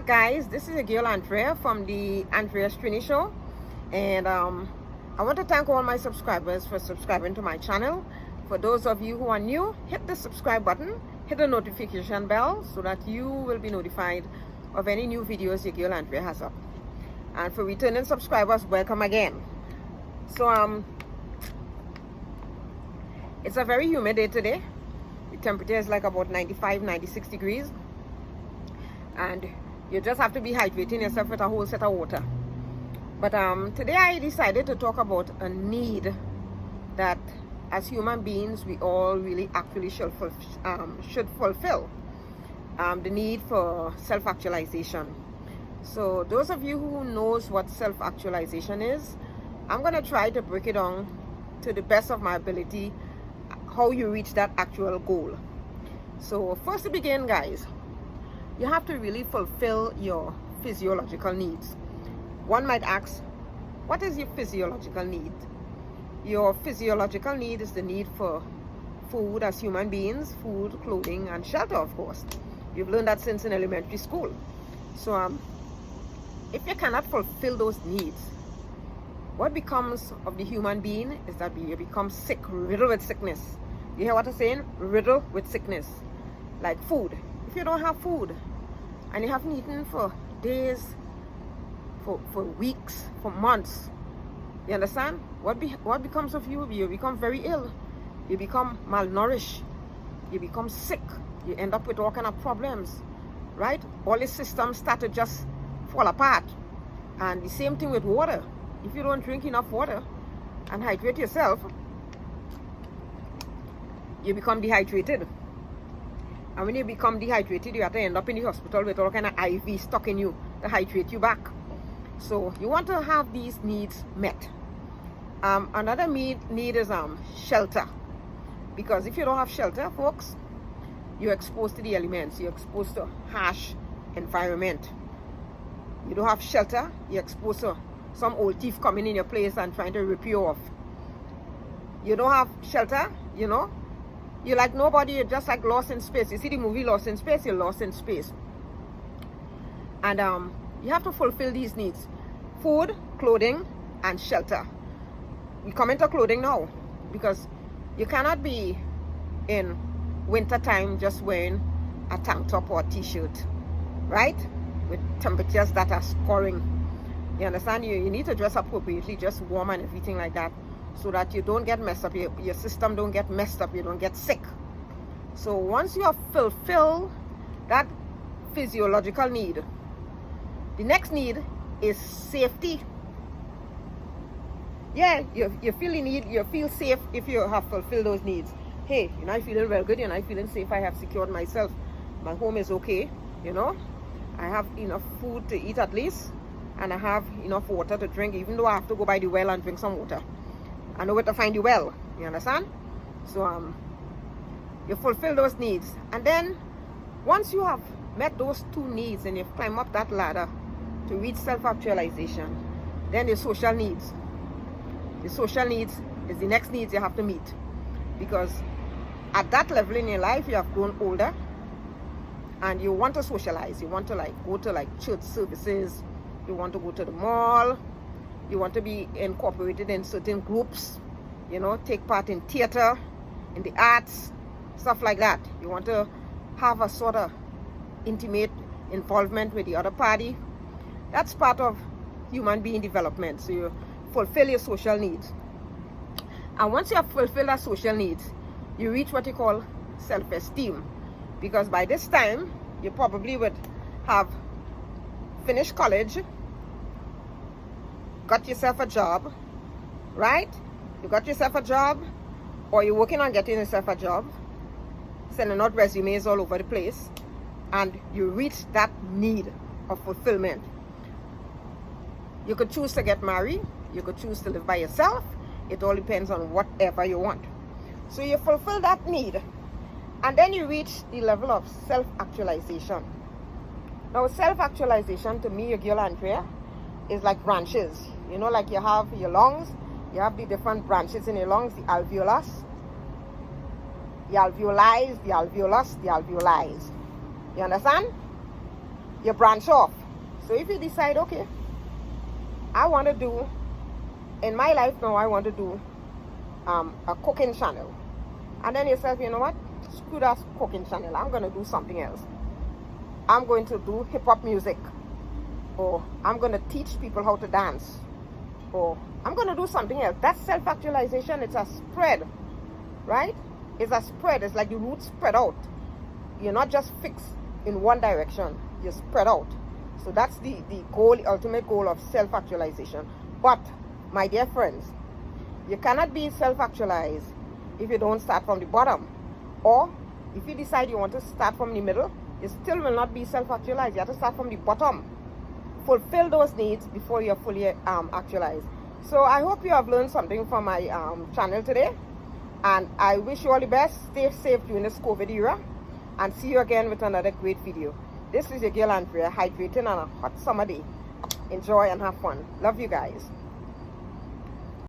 back, guys. This is a girl Andrea from the Andrea Trini Show, and I want to thank all my subscribers for subscribing to my channel. For those of you who are new, hit the subscribe button, hit the notification bell so that you will be notified of any new videos your girl Andrea has up. And for returning subscribers, welcome again. So it's a very humid day today. The temperature is like about 95-96 degrees, and you just have to be hydrating yourself with a whole set of water. But today I decided to talk about a need that as human beings we all really actually should fulfill. The need for self-actualization. So those of you who knows what self-actualization is, I'm going to try to break it down to the best of my ability how you reach that actual goal. So first to begin, guys, you have to really fulfill your physiological needs. One might ask, what is your physiological need? Your physiological need is the need for food as human beings, food, clothing, and shelter, of course. You've learned that since in elementary school. So if you cannot fulfill those needs, what becomes of the human being is that you become sick, riddled with sickness. You hear what I'm saying? Riddled with sickness. Like food. If you don't have food and you haven't eaten for days, for weeks, for months, you understand? What becomes of you? You become very ill. You become malnourished. You become sick. You end up with all kind of problems, right? All the systems start to just fall apart. And the same thing with water. If you don't drink enough water and hydrate yourself, you become dehydrated. And when you become dehydrated, you have to end up in the hospital with all kind of IV stuck in you to hydrate you back. So you want to have these needs met. Another need is shelter. Because if you don't have shelter, folks, you're exposed to the elements. You're exposed to harsh environment. You don't have shelter, you're exposed to some old thief coming in your place and trying to rip you off. You don't have shelter, you know. You're like nobody, you're just like lost in space. You see the movie Lost in Space, you're lost in space. And you have to fulfill these needs. Food, clothing, and shelter. We come into clothing now because you cannot be in winter time just wearing a tank top or a t-shirt, right? With temperatures that are scoring. You understand? You need to dress appropriately, just warm and everything like that, so that you don't get messed up, your system don't get messed up, you don't get sick. So once you have fulfilled that physiological need, the next need is safety. Yeah, you feel the need, you feel safe if you have fulfilled those needs. Hey, you're not feeling well good, you're not feeling safe, I have secured myself. My home is okay, you know. I have enough food to eat at least, and I have enough water to drink, even though I have to go by the well and drink some water. I know where to find the well, you understand? So you fulfill those needs, and then once you have met those two needs and you've climbed up that ladder to reach self-actualization, then the social needs. The social needs is the next needs you have to meet, because at that level in your life you have grown older and you want to socialize. You want to go to church services, you want to go to the mall, you want to be incorporated in certain groups, you know, take part in theater, in the arts, stuff like that. You want to have a sort of intimate involvement with the other party. That's part of human being development. So you fulfill your social needs. And once you have fulfilled our social needs, you reach what you call self-esteem. Because by this time, you probably would have finished college, got yourself a job, right? You got yourself a job, or you're working on getting yourself a job, sending out resumes all over the place, and you reach that need of fulfillment. You could choose to get married, you could choose to live by yourself. It all depends on whatever you want. So you fulfill that need, and then you reach the level of self-actualization. Now, self-actualization to me, your girl Andrea, is like branches. You know, like you have your lungs, you have the different branches in your lungs, the alveolus, the alveoli, the alveolus, the alveoli. You understand? you branch off. So if you decide, okay, I want to do, in my life now, I want to do a cooking channel. And then yourself, you know what? Screw that cooking channel. I'm going to do something else. I'm going to do hip-hop music. Or I'm going to teach people how to dance. Or I'm going to do something else. That's self-actualization. It's a spread, right? It's a spread. It's like the roots spread out. You're not just fixed in one direction. You're spread out. So that's the goal, the ultimate goal of self-actualization. But, my dear friends, you cannot be self-actualized if you don't start from the bottom. Or, if you decide you want to start from the middle, you still will not be self-actualized. You have to start from the bottom. Fulfill those needs before you're fully actualized. So, I hope you have learned something from my channel today. And I wish you all the best. Stay safe during this COVID era. And see you again with another great video. This is your girl Andrea, hydrating on a hot summer day. Enjoy and have fun. Love you guys.